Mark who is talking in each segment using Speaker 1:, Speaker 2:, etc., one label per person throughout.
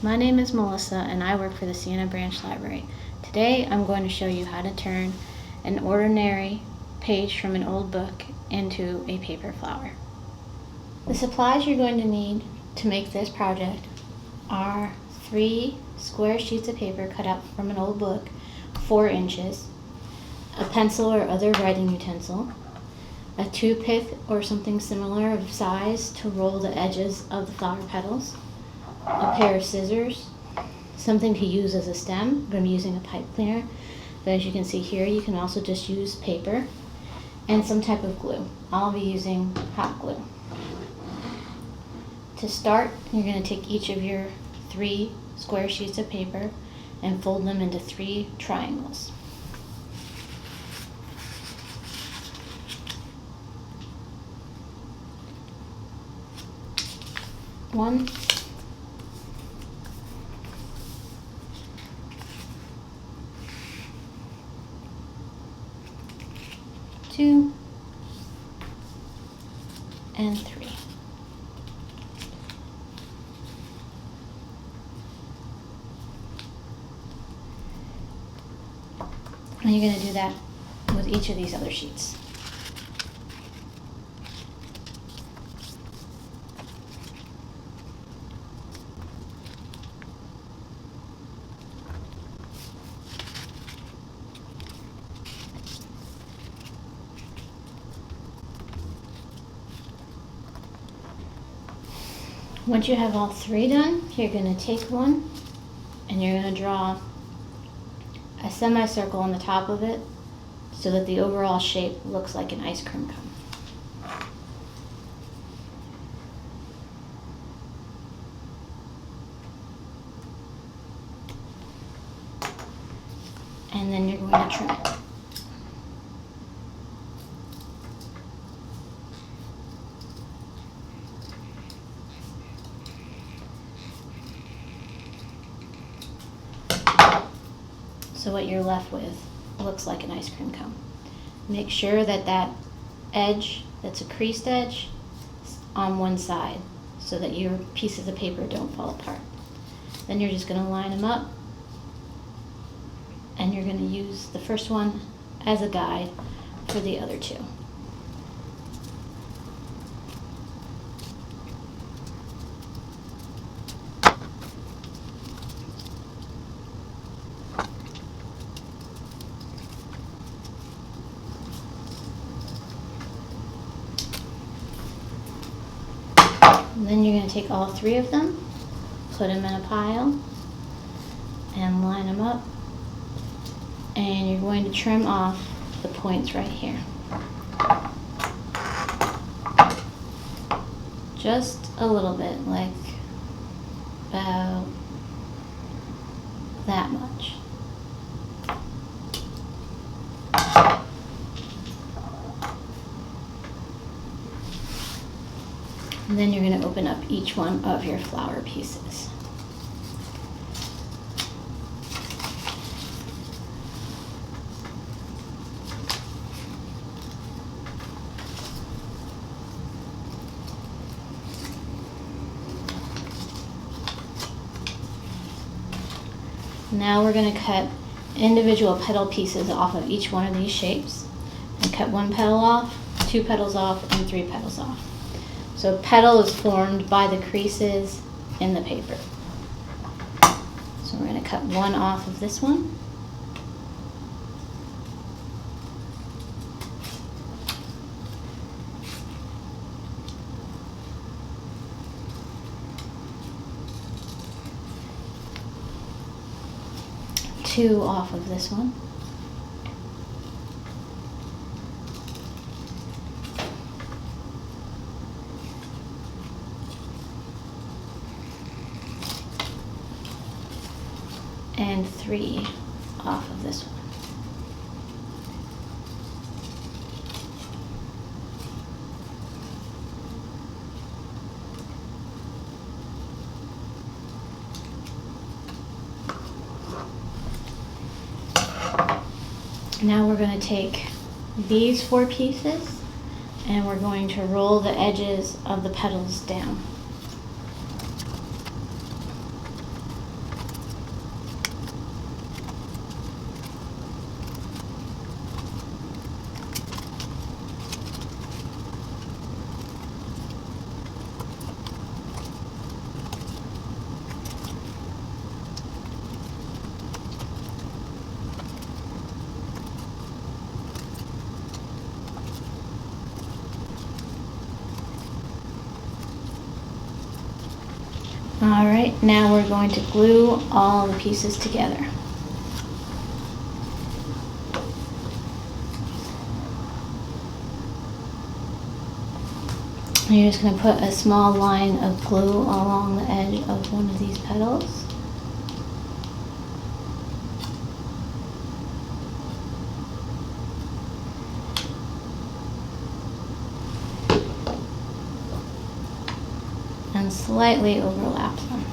Speaker 1: My name is Melissa and I work for the Siena Branch Library. Today I'm going to show you how to turn an ordinary page from an old book into a paper flower. The supplies you're going to need to make this project are 3 square sheets of paper cut out from an old book, 4 inches, a pencil or other writing utensil, a toothpick or something similar of size to roll the edges of the flower petals, a pair of scissors, something to use as a stem, but I'm using a pipe cleaner, but as you can see here you can also just use paper, and some type of glue. I'll be using hot glue. To start, you're going to take each of your 3 square sheets of paper and fold them into 3 triangles. One, 2, and 3. And you're going to do that with each of these other sheets. Once you have all 3 done, you're going to take one and you're going to draw a semicircle on the top of it so that the overall shape looks like an ice cream cone. And then you're going to trim it. So what you're left with looks like an ice cream cone. Make sure that that edge, that's a creased edge, is on one side so that your pieces of paper don't fall apart. Then you're just going to line them up and you're going to use the first one as a guide for the other 2. And then you're going to take all 3 of them, put them in a pile, and line them up. And you're going to trim off the points right here. Just a little bit, like about that much. And then you're going to open up each one of your flower pieces. Now we're going to cut individual petal pieces off of each one of these shapes, and cut 1 petal off, 2 petals off, and 3 petals off. So a petal is formed by the creases in the paper. So we're going to cut 1 off of this one. Two off of this one. And 3 off of this one. Now we're going to take these 4 pieces and we're going to roll the edges of the petals down. Alright, now we're going to glue all the pieces together. You're just going to put a small line of glue along the edge of one of these petals. And slightly overlap them.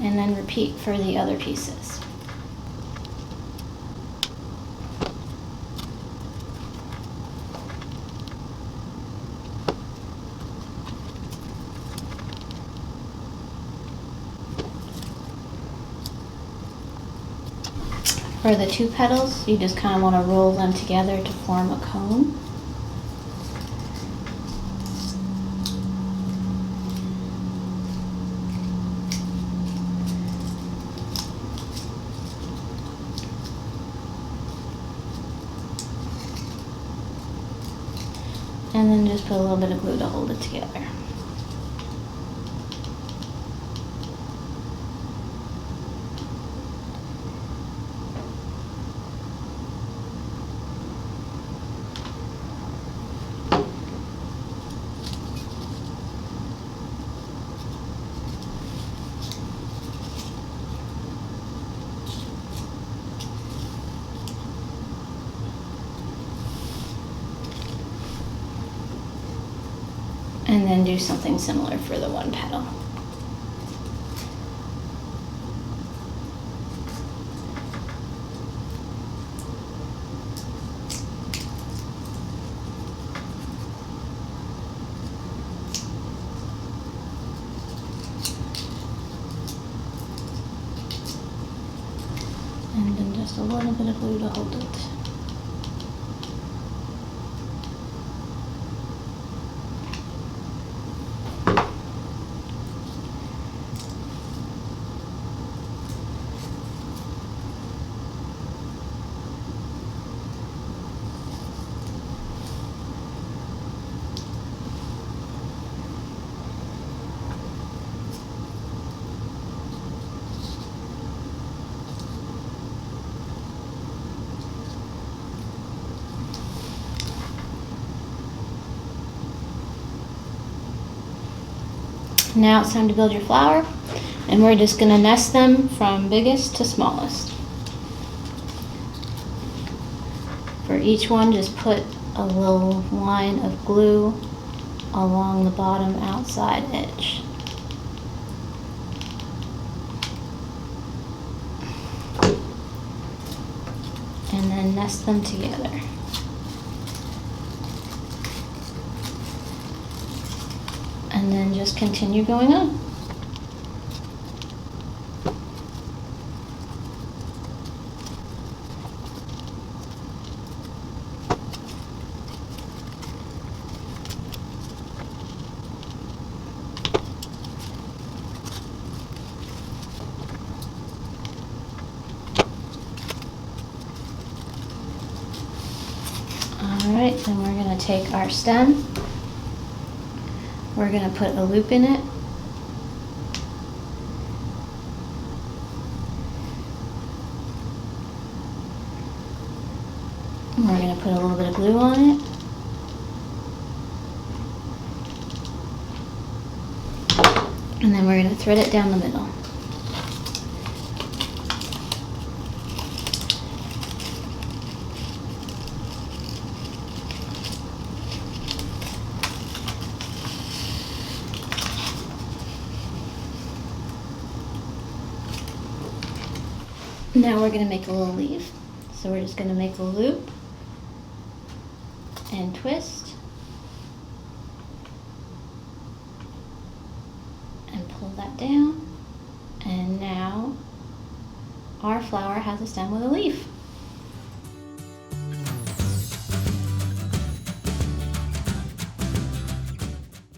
Speaker 1: And then repeat for the other pieces. For the two petals, you just kind of want to roll them together to form a cone. And then just put a little bit of glue to hold it together. And then do something similar for the one petal. And then just a little bit of glue to hold it. Now it's time to build your flower, and we're just going to nest them from biggest to smallest. For each one, just put a little line of glue along the bottom outside edge. And then nest them together. And then just continue going on. Alright, then we're going to take our stem. We're going to put a loop in it. And we're going to put a little bit of glue on it. And then we're going to thread it down the middle. Now we're going to make a little leaf. So we're just going to make a loop and twist and pull that down. And now our flower has a stem with a leaf.